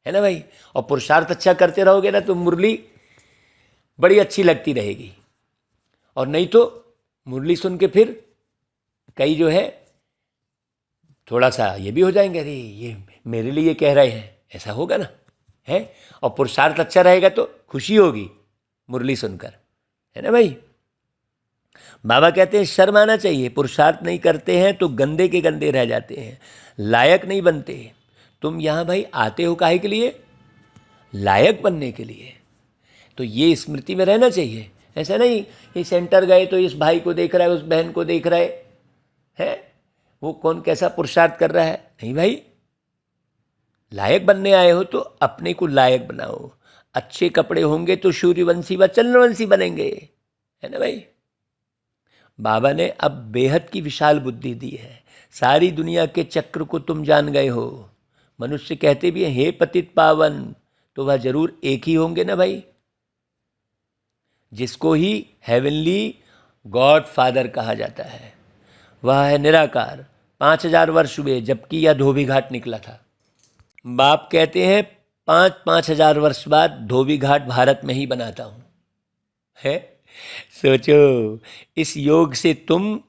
है ना भाई। और पुरुषार्थ अच्छा करते रहोगे ना तो मुरली बड़ी अच्छी लगती रहेगी। और नहीं तो मुरली सुन के फिर कई जो है थोड़ा सा ये भी हो जाएंगे, अरे ये मेरे लिए कह रहे हैं, ऐसा होगा ना, है। और पुरुषार्थ अच्छा रहेगा तो खुशी होगी मुरली सुनकर, है ना भाई। बाबा कहते हैं शर्म आना चाहिए, पुरुषार्थ नहीं करते हैं तो गंदे के गंदे रह जाते हैं, लायक नहीं बनते। तुम यहाँ भाई आते हो काहे के लिए? लायक बनने के लिए। तो ये स्मृति में रहना चाहिए। ऐसा नहीं ये सेंटर गए तो इस भाई को देख रहा है, उस बहन को देख रहा है, वो कौन कैसा पुरुषार्थ कर रहा है। नहीं भाई, लायक बनने आए हो तो अपने को लायक बनाओ। अच्छे कपड़े होंगे तो सूर्यवंशी व चंद्रवंशी बनेंगे, है ना भाई। बाबा ने अब बेहद की विशाल बुद्धि दी है। सारी दुनिया के चक्र को तुम जान गए हो। मनुष्य कहते भी हैं हे पतित पावन, तो वह जरूर एक ही होंगे ना भाई, जिसको ही हेवनली गॉड फादर कहा जाता है। वह है निराकार। 5000 वर्ष हुए जबकि यह धोबी घाट निकला था। बाप कहते हैं 5-5 हजार वर्ष बाद धोबी घाट भारत में ही बनाता हूँ, है। सोचो, इस योग से तुम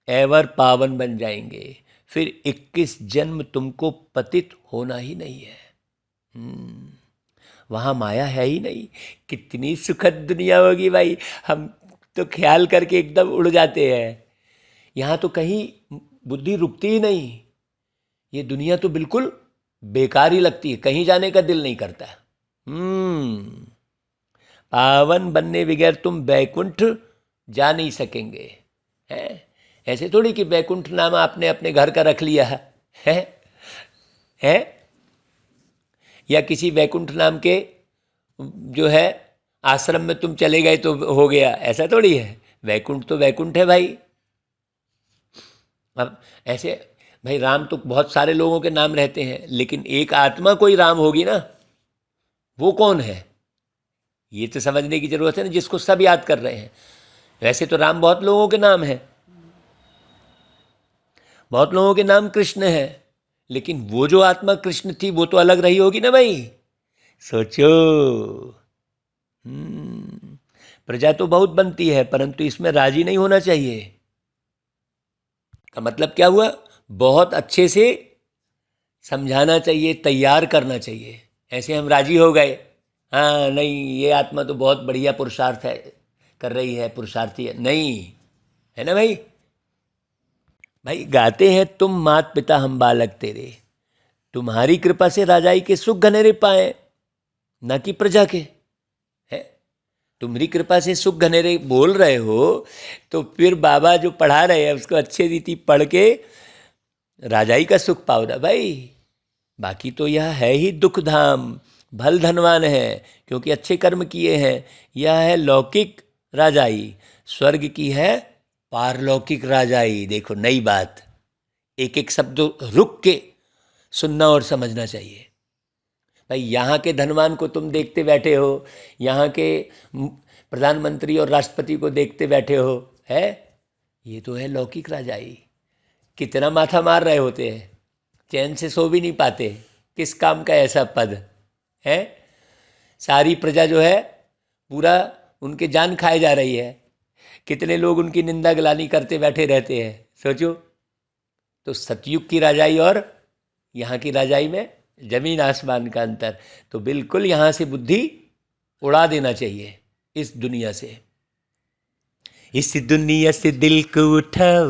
एवर पावन बन जाएंगे। फिर 21 जन्म तुमको पतित होना ही नहीं है। वहाँ माया है ही नहीं। कितनी सुखद दुनिया होगी भाई। हम तो ख्याल करके एकदम उड़ जाते हैं। यहाँ तो कहीं बुद्धि रुकती ही नहीं। ये दुनिया तो बिल्कुल बेकार ही लगती है, कहीं जाने का दिल नहीं करता। पावन बनने बगैर तुम बैकुंठ जा नहीं सकेंगे, है। ऐसे थोड़ी कि बैकुंठ नाम आपने अपने घर का रख लिया है या किसी बैकुंठ नाम के जो है आश्रम में तुम चले गए तो हो गया, ऐसा थोड़ी है। वैकुंठ तो वैकुंठ है भाई। अब ऐसे भाई राम तो बहुत सारे लोगों के नाम रहते हैं, लेकिन एक आत्मा कोई राम होगी ना, वो कौन है ये तो समझने की जरूरत है ना, जिसको सब याद कर रहे हैं। वैसे तो राम बहुत लोगों के नाम है, बहुत लोगों के नाम कृष्ण है, लेकिन वो जो आत्मा कृष्ण थी वो तो अलग रही होगी ना भाई। सोचो, प्रजा तो बहुत बनती है परंतु इसमें राजी नहीं होना चाहिए। का मतलब क्या हुआ? बहुत अच्छे से समझाना चाहिए, तैयार करना चाहिए। ऐसे हम राजी हो गए, हाँ नहीं ये आत्मा तो बहुत बढ़िया पुरुषार्थ है कर रही है, पुरुषार्थी है, नहीं, है ना भाई। भाई गाते हैं तुम मात पिता हम बालक तेरे, तुम्हारी कृपा से राजाई के सुख घनेरे पाए, ना कि प्रजा के। है, तुम्हारी कृपा से सुख घनेरे बोल रहे हो, तो फिर बाबा जो पढ़ा रहे हैं उसको अच्छी रीति पढ़ के राजाई का सुख पाओ ना भाई। बाकी तो यह है ही दुख धाम, भल धनवान है क्योंकि अच्छे कर्म किए हैं। यह है लौकिक राजाई, स्वर्ग की है पारलौकिक राजाई। देखो नई बात, एक एक शब्द रुक के सुनना और समझना चाहिए भाई। यहाँ के धनवान को तुम देखते बैठे हो, यहाँ के प्रधानमंत्री और राष्ट्रपति को देखते बैठे हो, है ये तो है लौकिक राजाई। कितना माथा मार रहे होते हैं, चैन से सो भी नहीं पाते, किस काम का ऐसा पद है। सारी प्रजा जो है पूरा उनके जान खाए जा रही है, कितने लोग उनकी निंदा गिलानी करते बैठे रहते हैं, सोचो। तो सतयुग की राजाई और यहाँ की राजाई में जमीन आसमान का अंतर। तो बिल्कुल यहाँ से बुद्धि उड़ा देना चाहिए इस दुनिया से। इस दुनिया से दिल को उठाओ,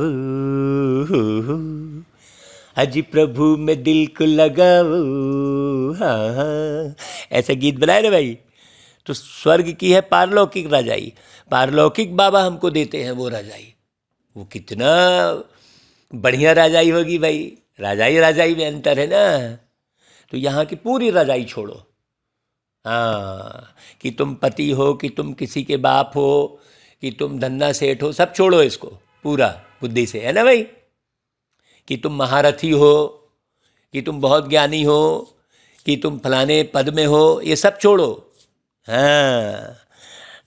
अजी प्रभु में दिल को लगाओ। हाँ हाँ, ऐसा गीत बनाए ना भाई। तो स्वर्ग की है पारलौकिक राजाई, पारलौकिक बाबा हमको देते हैं वो राजाई। वो कितना बढ़िया राजाई होगी भाई। राजाई राजाई में अंतर है ना। तो यहाँ की पूरी राजाई छोड़ो। हाँ, कि तुम पति हो, कि तुम किसी के बाप हो, कि तुम धन्ना सेठ हो, सब छोड़ो इसको पूरा बुद्धि से, है ना भाई। कि तुम महारथी हो, कि तुम बहुत ज्ञानी हो, कि तुम फलाने पद में हो, ये सब छोड़ो। हाँ,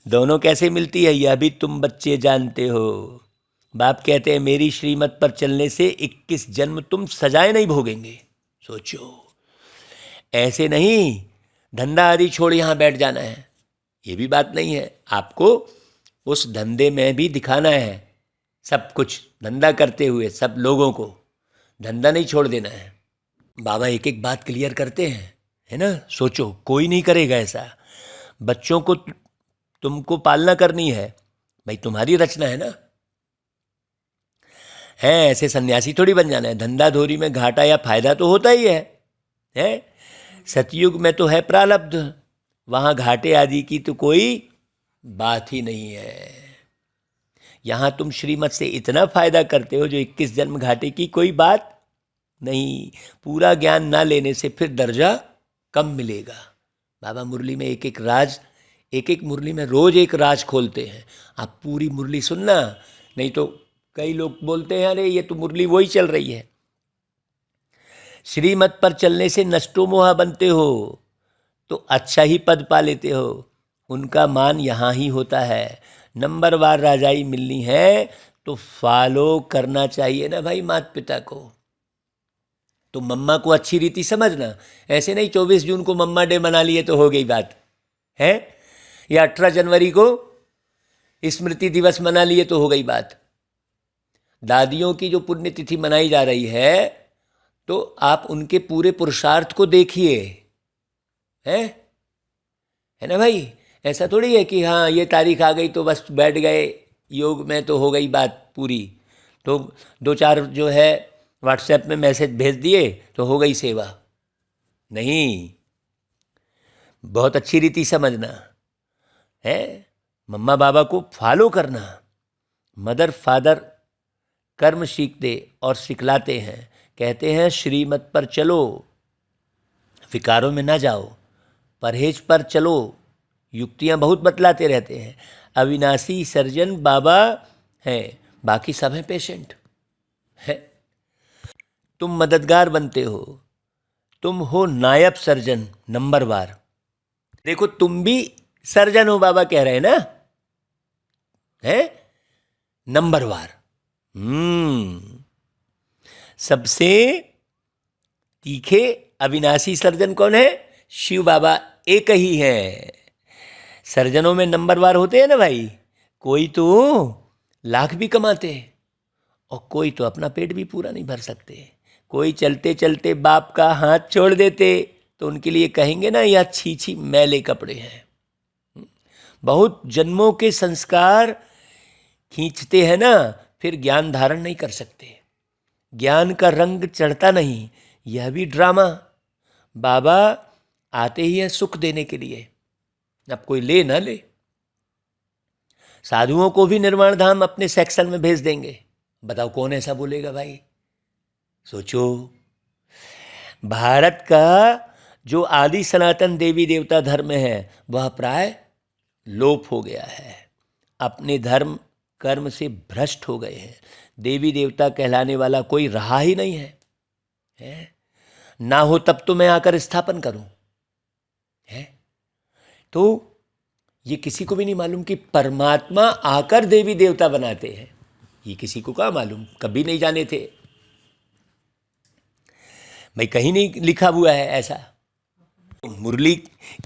दोनों कैसे मिलती है यह भी तुम बच्चे जानते हो। बाप कहते हैं मेरी श्रीमत पर चलने से 21 जन्म तुम सजाएं नहीं भोगेंगे। सोचो, ऐसे नहीं धंधा आदि छोड़ यहाँ बैठ जाना है, ये भी बात नहीं है। आपको उस धंधे में भी दिखाना है सब कुछ, धंधा करते हुए सब लोगों को धंधा नहीं छोड़ देना है। बाबा एक एक बात क्लियर करते हैं, है ना। सोचो, कोई नहीं करेगा ऐसा। बच्चों को तुमको पालना करनी है भाई, तुम्हारी रचना है ना। है ऐसे सन्यासी थोड़ी बन जाना है। धंधा धोरी में घाटा या फायदा तो होता ही है। सतयुग में तो है प्रारब्ध, वहाँ घाटे आदि की तो कोई बात ही नहीं है। यहाँ तुम श्रीमत से इतना फायदा करते हो जो 21 जन्म घाटे की कोई बात नहीं। पूरा ज्ञान ना लेने से फिर दर्जा कम मिलेगा। बाबा मुरली में एक एक राज, एक एक मुरली में रोज एक राज खोलते हैं। आप पूरी मुरली सुनना, नहीं तो कई लोग बोलते हैं अरे ये तो मुरली वही चल रही है। श्रीमत पर चलने से नष्टो मोहा बनते हो तो अच्छा ही पद पा लेते हो। उनका मान यहाँ ही होता है। नंबरवार राजाई मिलनी है तो फॉलो करना चाहिए ना भाई माता पिता को। तो मम्मा को अच्छी रीति समझना, ऐसे नहीं 24 जून को मम्मा डे मना लिए तो हो गई बात है, या 18 जनवरी को स्मृति दिवस मना लिए तो हो गई बात। दादियों की जो पुण्यतिथि मनाई जा रही है तो आप उनके पूरे पुरुषार्थ को देखिए, है ना भाई। ऐसा थोड़ी है कि हाँ ये तारीख आ गई तो बस बैठ गए योग में तो हो गई बात पूरी। तो 2-4 जो है व्हाट्सएप में मैसेज भेज दिए तो हो गई सेवा, नहीं। बहुत अच्छी रीति समझना है, मम्मा बाबा को फॉलो करना। मदर फादर कर्म सीखते और सिखलाते हैं, कहते हैं श्रीमत पर चलो, फिकारों में ना जाओ, परहेज पर चलो। युक्तियाँ बहुत बतलाते रहते हैं। अविनाशी सर्जन बाबा हैं, बाकी सब हैं पेशेंट है। तुम मददगार बनते हो, तुम हो नायब सर्जन नंबरवार। देखो तुम भी सर्जन हो, बाबा कह रहे हैं ना, है नंबरवार। सबसे तीखे अविनाशी सर्जन कौन है? शिव बाबा एक ही है। सर्जनों में नंबरवार होते हैं ना भाई, कोई तो लाख भी कमाते और कोई तो अपना पेट भी पूरा नहीं भर सकते। कोई चलते चलते बाप का हाथ छोड़ देते तो उनके लिए कहेंगे ना यह छी मैले कपड़े हैं। बहुत जन्मों के संस्कार खींचते हैं ना, फिर ज्ञान धारण नहीं कर सकते। ज्ञान का रंग चढ़ता नहीं, यह भी ड्रामा। बाबा आते ही हैं सुख देने के लिए, अब कोई ले ना ले। साधुओं को भी निर्वाण धाम अपने सेक्शन में भेज देंगे। बताओ कौन ऐसा बोलेगा भाई? सोचो। भारत का जो आदि सनातन देवी देवता धर्म है वह प्राय लोप हो गया है। अपने धर्म कर्म से भ्रष्ट हो गए हैं। देवी देवता कहलाने वाला कोई रहा ही नहीं है? ना हो तब तो मैं आकर स्थापन करूं, है? तो ये किसी को भी नहीं मालूम कि परमात्मा आकर देवी देवता बनाते हैं। ये किसी को क्या मालूम, कभी नहीं जाने थे भाई, कहीं नहीं लिखा हुआ है ऐसा। मुरली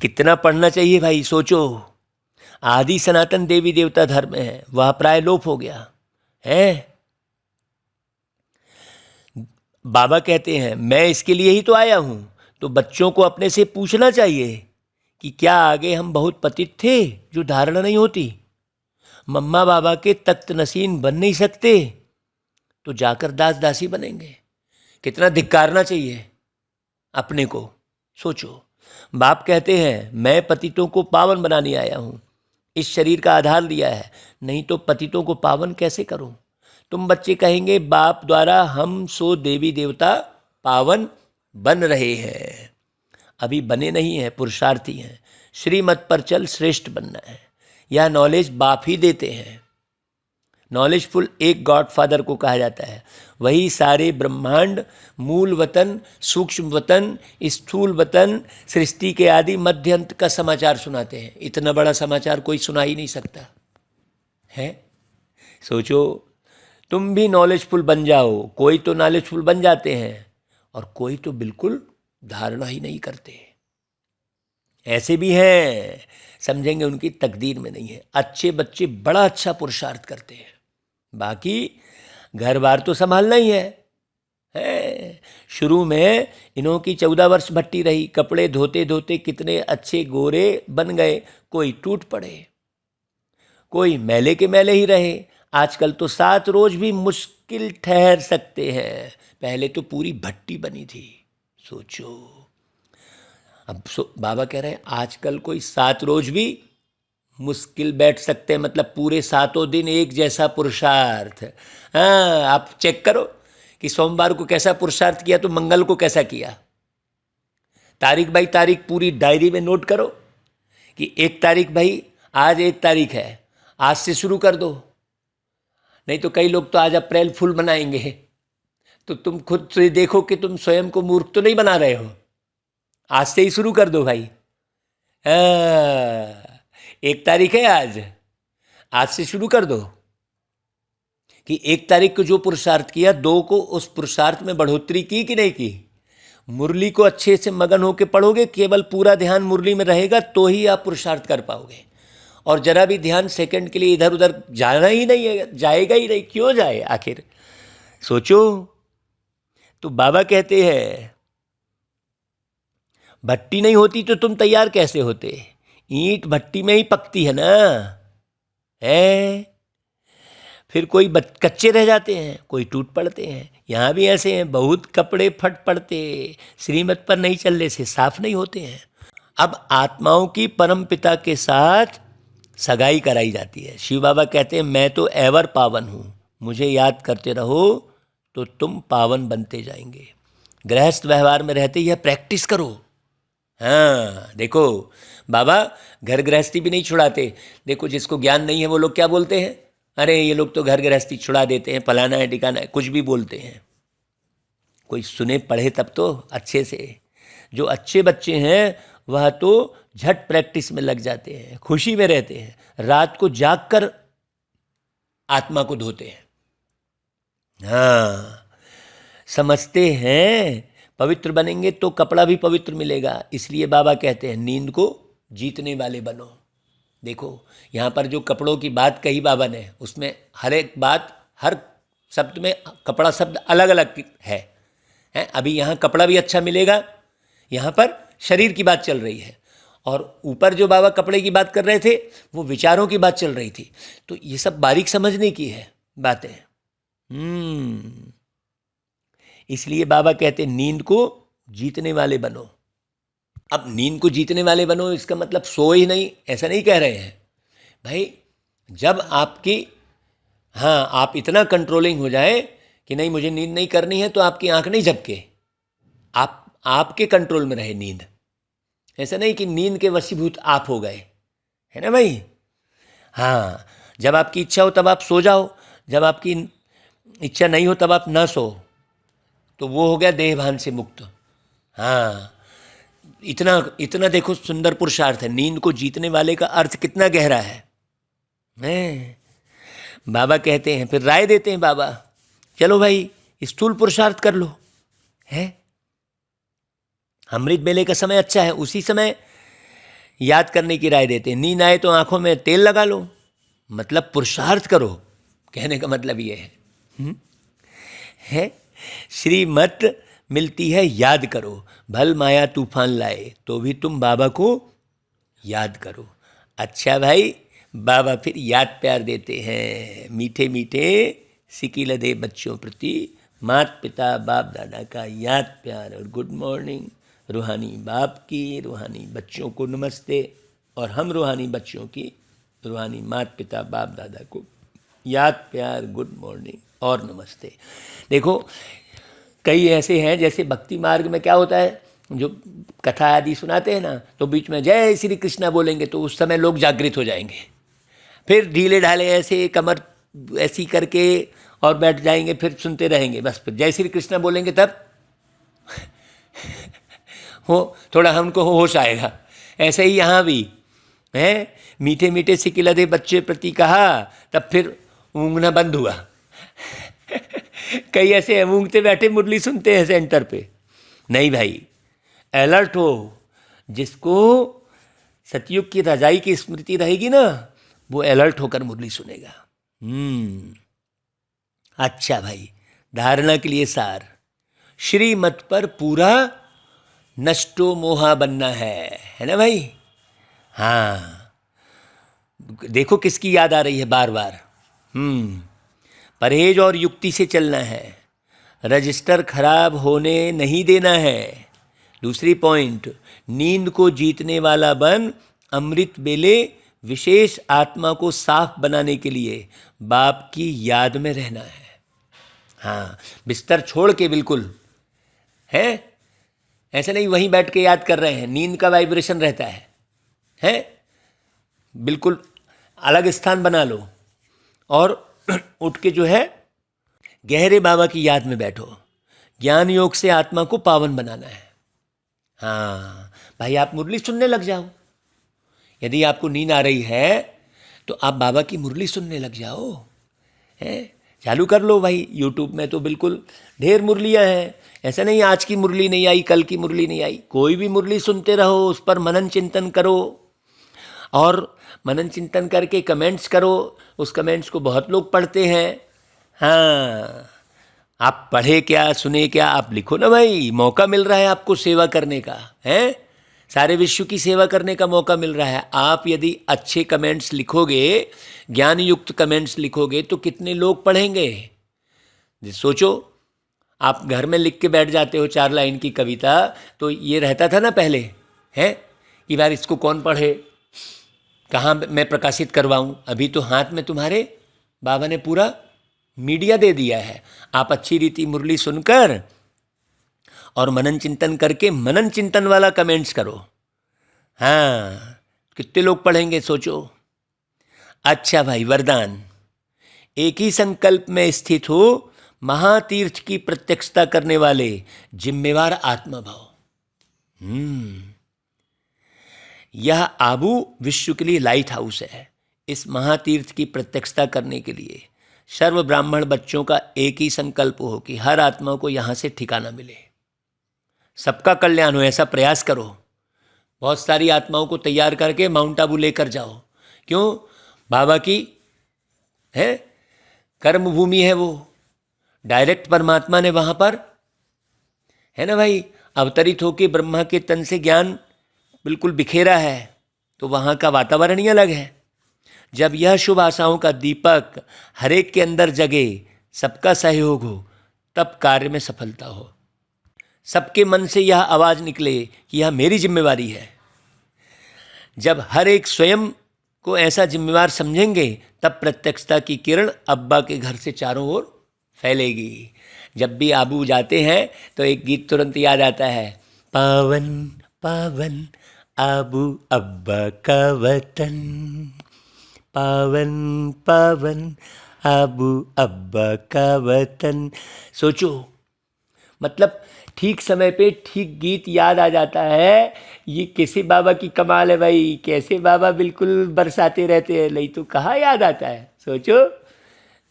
कितना पढ़ना चाहिए भाई, सोचो। आदि सनातन देवी देवता धर्म है, वह प्राय लोप हो गया है। बाबा कहते हैं मैं इसके लिए ही तो आया हूं। तो बच्चों को अपने से पूछना चाहिए कि क्या आगे हम बहुत पतित थे जो धारणा नहीं होती, मम्मा बाबा के तख्त नसीन बन नहीं सकते, तो जाकर दास दासी बनेंगे। कितना धिक्कारना चाहिए अपने को, सोचो। बाप कहते हैं मैं पतितों को पावन बनाने आया हूं, इस शरीर का आधार लिया है, नहीं तो पतितों को पावन कैसे करूं। तुम बच्चे कहेंगे बाप द्वारा हम सो देवी देवता पावन बन रहे हैं। अभी बने नहीं हैं, पुरुषार्थी हैं। श्रीमत पर चल श्रेष्ठ बनना है। यह नॉलेज बाप ही देते हैं। नॉलेजफुल एक गॉडफादर को कहा जाता है। वही सारे ब्रह्मांड, मूल वतन, सूक्ष्म वतन, स्थूल वतन, सृष्टि के आदि मध्य अंत का समाचार सुनाते हैं। इतना बड़ा समाचार कोई सुना ही नहीं सकता है। सोचो, तुम भी नॉलेजफुल बन जाओ। कोई तो नॉलेजफुल बन जाते हैं और कोई तो बिल्कुल धारणा ही नहीं करते। ऐसे भी हैं, समझेंगे उनकी तकदीर में नहीं है। अच्छे बच्चे बड़ा अच्छा पुरुषार्थ करते हैं, बाकी घर बार तो संभालना ही है। शुरू में इन्हों की 14 वर्ष भट्टी रही, कपड़े धोते धोते कितने अच्छे गोरे बन गए। कोई टूट पड़े, कोई मैले के मैले ही रहे। आजकल तो 7 रोज भी मुश्किल ठहर सकते हैं, पहले तो पूरी भट्टी बनी थी। सोचो, अब बाबा कह रहे हैं आजकल कोई 7 रोज भी मुश्किल बैठ सकते हैं, मतलब पूरे 7 दिन एक जैसा पुरुषार्थ। हाँ, आप चेक करो कि सोमवार को कैसा पुरुषार्थ किया तो मंगल को कैसा किया। तारीख बाई तारीख पूरी डायरी में नोट करो कि 1 तारीख भाई, आज 1 तारीख है, आज से शुरू कर दो। नहीं तो कई लोग तो आज अप्रैल फुल बनाएंगे, तो तुम खुद से देखो कि तुम स्वयं को मूर्ख तो नहीं बना रहे हो। आज से ही शुरू कर दो भाई। 1 तारीख है आज से शुरू कर दो कि 1 तारीख को जो पुरुषार्थ किया, 2 को उस पुरुषार्थ में बढ़ोतरी की कि नहीं की। मुरली को अच्छे से मगन होकर पढ़ोगे, केवल पूरा ध्यान मुरली में रहेगा तो ही आप पुरुषार्थ कर पाओगे। और जरा भी ध्यान सेकंड के लिए इधर उधर जाना ही नहीं है, जाएगा ही नहीं। क्यों जाए आखिर, सोचो। तो बाबा कहते हैं भट्टी नहीं होती तो तुम तैयार कैसे होते। ईंट भट्टी में ही पकती है ना, है। फिर कोई कच्चे रह जाते हैं, कोई टूट पड़ते हैं। यहाँ भी ऐसे हैं, बहुत कपड़े फट पड़ते, श्रीमत पर नहीं चलने से साफ नहीं होते हैं। अब आत्माओं की परम पिता के साथ सगाई कराई जाती है। शिव बाबा कहते हैं मैं तो एवर पावन हूँ, मुझे याद करते रहो तो तुम पावन बनते जाएंगे। गृहस्थ व्यवहार में रहते यह प्रैक्टिस करो। हाँ, देखो बाबा घर गृहस्थी भी नहीं छुड़ाते। देखो जिसको ज्ञान नहीं है वो लोग क्या बोलते हैं, अरे ये लोग तो घर गृहस्थी छुड़ा देते हैं, फलाना है ठिकाना है, कुछ भी बोलते हैं। कोई सुने पढ़े तब तो अच्छे से। जो अच्छे बच्चे हैं वह तो झट प्रैक्टिस में लग जाते हैं, खुशी में रहते हैं, रात को जाग कर आत्मा को धोते हैं। हाँ, समझते हैं पवित्र बनेंगे तो कपड़ा भी पवित्र मिलेगा। इसलिए बाबा कहते हैं नींद को जीतने वाले बनो। देखो यहाँ पर जो कपड़ों की बात कही बाबा ने, उसमें हर एक बात, हर शब्द में कपड़ा शब्द अलग अलग है। अभी यहाँ कपड़ा भी अच्छा मिलेगा, यहाँ पर शरीर की बात चल रही है, और ऊपर जो बाबा कपड़े की बात कर रहे थे वो विचारों की बात चल रही थी। तो ये सब बारीक समझने की है बातें। इसलिए बाबा कहते हैं नींद को जीतने वाले बनो। अब नींद को जीतने वाले बनो इसका मतलब सो ही नहीं, ऐसा नहीं कह रहे हैं भाई। जब आपकी आप इतना कंट्रोलिंग हो जाए कि नहीं मुझे नींद नहीं करनी है, तो आपकी आंख नहीं झपके, आपके कंट्रोल में रहे नींद। ऐसा नहीं कि नींद के वशीभूत आप हो गए, है ना भाई। हाँ, जब आपकी इच्छा हो तब आप सो जाओ, जब आपकी इच्छा नहीं हो तब आप ना सो, तो वो हो गया देहभान से मुक्त। हाँ, इतना देखो सुंदर पुरुषार्थ है। नींद को जीतने वाले का अर्थ कितना गहरा है। बाबा कहते हैं, फिर राय देते हैं बाबा, चलो भाई स्थूल पुरुषार्थ कर लो, है अमृत बेले का समय अच्छा है, उसी समय याद करने की राय देते हैं। नींद आए तो आंखों में तेल लगा लो, मतलब पुरुषार्थ करो, कहने का मतलब ये है। श्रीमत मिलती है याद करो, भल माया तूफान लाए तो भी तुम बाबा को याद करो। अच्छा भाई, बाबा फिर याद प्यार देते हैं, मीठे मीठे सिकिल दे बच्चों प्रति माता पिता बाप दादा का याद प्यार और गुड मॉर्निंग। रूहानी बाप की रूहानी बच्चों को नमस्ते, और हम रूहानी बच्चों की रूहानी माता पिता बाप दादा को याद प्यार गुड मॉर्निंग और नमस्ते। देखो कई ऐसे हैं, जैसे भक्ति मार्ग में क्या होता है, जो कथा आदि सुनाते हैं ना, तो बीच में जय श्री कृष्णा बोलेंगे तो उस समय लोग जागृत हो जाएंगे। फिर ढीले ढाले ऐसे कमर ऐसी करके और बैठ जाएंगे, फिर सुनते रहेंगे। बस फिर जय श्री कृष्णा बोलेंगे तब हो थोड़ा हमको होश आएगा। ऐसे ही यहाँ भी है, मीठे मीठे सिकिलदे बच्चे प्रति कहा, तब फिर ऊँगना बंद हुआ। कई ऐसे ऊँगते बैठे मुरली सुनते हैं सेंटर पे। नहीं भाई, अलर्ट हो। जिसको सतयुग की रजाई की स्मृति रहेगी ना, वो अलर्ट होकर मुरली सुनेगा। अच्छा भाई, धारणा के लिए सार, श्रीमत पर पूरा नष्टो मोहा बनना है ना भाई। हाँ, देखो किसकी याद आ रही है बार बार। परहेज और युक्ति से चलना है, रजिस्टर खराब होने नहीं देना है। दूसरी पॉइंट, नींद को जीतने वाला बन, अमृत बेले विशेष आत्मा को साफ बनाने के लिए बाप की याद में रहना है। हाँ, बिस्तर छोड़ के बिल्कुल है, ऐसे नहीं वहीं बैठ के याद कर रहे हैं। नींद का वाइब्रेशन रहता है बिल्कुल अलग स्थान बना लो और उठ के जो है गहरे बाबा की याद में बैठो। ज्ञान योग से आत्मा को पावन बनाना है। हाँ भाई, आप मुरली सुनने लग जाओ। यदि आपको नींद आ रही है तो आप बाबा की मुरली सुनने लग जाओ, है चालू कर लो भाई। यूट्यूब में तो बिल्कुल ढेर मुरलियाँ हैं। ऐसा नहीं आज की मुरली नहीं आई, कल की मुरली नहीं आई, कोई भी मुरली सुनते रहो, उस पर मनन चिंतन करो और मनन चिंतन करके कमेंट्स करो। उस कमेंट्स को बहुत लोग पढ़ते हैं। हाँ, आप पढ़े क्या सुने क्या, आप लिखो ना भाई, मौका मिल रहा है आपको सेवा करने का, है सारे विश्व की सेवा करने का मौका मिल रहा है। आप यदि अच्छे कमेंट्स लिखोगे, ज्ञान युक्त कमेंट्स लिखोगे, तो कितने लोग पढ़ेंगे। सोचो, आप घर में लिख के बैठ जाते हो 4 लाइन की कविता, तो ये रहता था ना पहले, है कि बार इसको कौन पढ़े, कहाँ मैं प्रकाशित करवाऊँ। अभी तो हाथ में तुम्हारे बाबा ने पूरा मीडिया दे दिया है। आप अच्छी रीति मुरली सुनकर और मनन चिंतन करके मनन चिंतन वाला कमेंट्स करो। हाँ, कितने लोग पढ़ेंगे सोचो। अच्छा भाई, वरदान, एक ही संकल्प में स्थित हो, महातीर्थ की प्रत्यक्षता करने वाले जिम्मेवार आत्मा भाव। यह आबू विश्व के लिए लाइट हाउस है। इस महातीर्थ की प्रत्यक्षता करने के लिए सर्व ब्राह्मण बच्चों का एक ही संकल्प हो कि हर आत्मा को यहाँ से ठिकाना मिले, सबका कल्याण हो। ऐसा प्रयास करो। बहुत सारी आत्माओं को तैयार करके माउंट आबू लेकर जाओ। क्यों? बाबा की है कर्म भूमि है वो। डायरेक्ट परमात्मा ने वहाँ पर, है ना भाई, अवतरित होकर ब्रह्मा के तन से ज्ञान बिल्कुल बिखेरा है, तो वहाँ का वातावरण ही अलग है। जब यह शुभ आशाओं का दीपक हरेक के अंदर जगे, सबका सहयोग हो, तब कार्य में सफलता हो। सबके मन से यह आवाज़ निकले कि यह मेरी जिम्मेवारी है। जब हर एक स्वयं को ऐसा जिम्मेवार समझेंगे तब प्रत्यक्षता की किरण अब्बा के घर से चारों ओर फैलेगी। जब भी आबू जाते हैं तो एक गीत तुरंत याद आता है, पावन पावन आबू अब्बा का वतन, पावन पावन आबू अब्बा का वतन। सोचो, मतलब ठीक समय पे ठीक गीत याद आ जाता है। ये कैसे बाबा की कमाल है भाई, कैसे बाबा बिल्कुल बरसाते रहते हैं, नहीं तो कहाँ याद आता है। सोचो,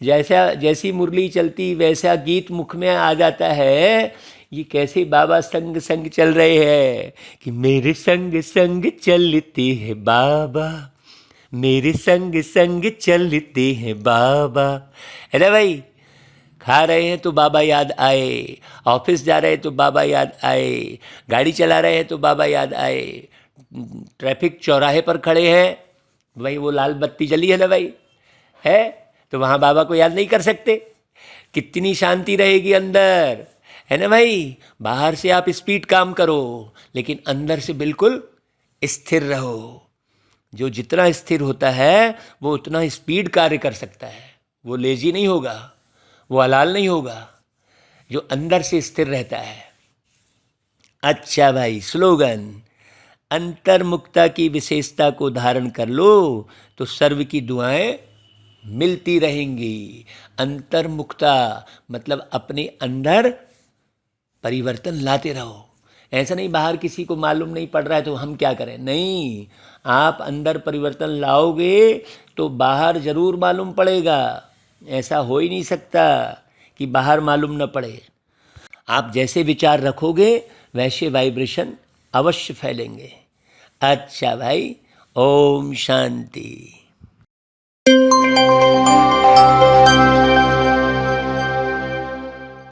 जैसी मुरली चलती वैसा गीत मुख में आ जाता है। ये कैसे बाबा संग संग चल रहे हैं कि मेरे संग संग चलते हैं बाबा, मेरे संग संग चलते हैं बाबा। है ना भाई? खा रहे हैं तो बाबा याद आए, ऑफिस जा रहे हैं तो बाबा याद आए, गाड़ी चला रहे हैं तो बाबा याद आए, ट्रैफिक चौराहे पर खड़े हैं, भाई वो लाल बत्ती जली है ना भाई, है तो वहाँ बाबा को याद नहीं कर सकते। कितनी शांति रहेगी अंदर, है ना भाई? बाहर से आप स्पीड काम करो लेकिन अंदर से बिल्कुल स्थिर रहो। जो जितना स्थिर होता है वो उतना स्पीड कार्य कर सकता है। वो लेजी नहीं होगा, वो अलाल नहीं होगा, जो अंदर से स्थिर रहता है। अच्छा भाई, स्लोगन, अंतर्मुक्ता की विशेषता को धारण कर लो तो सर्व की दुआएं मिलती रहेंगी। अंतर्मुक्ता मतलब अपने अंदर परिवर्तन लाते रहो। ऐसा नहीं बाहर किसी को मालूम नहीं पड़ रहा है तो हम क्या करें, नहीं, आप अंदर परिवर्तन लाओगे तो बाहर जरूर मालूम पड़ेगा। ऐसा हो ही नहीं सकता कि बाहर मालूम न पड़े। आप जैसे विचार रखोगे वैसे वाइब्रेशन अवश्य फैलेंगे। अच्छा भाई, ओम शांति।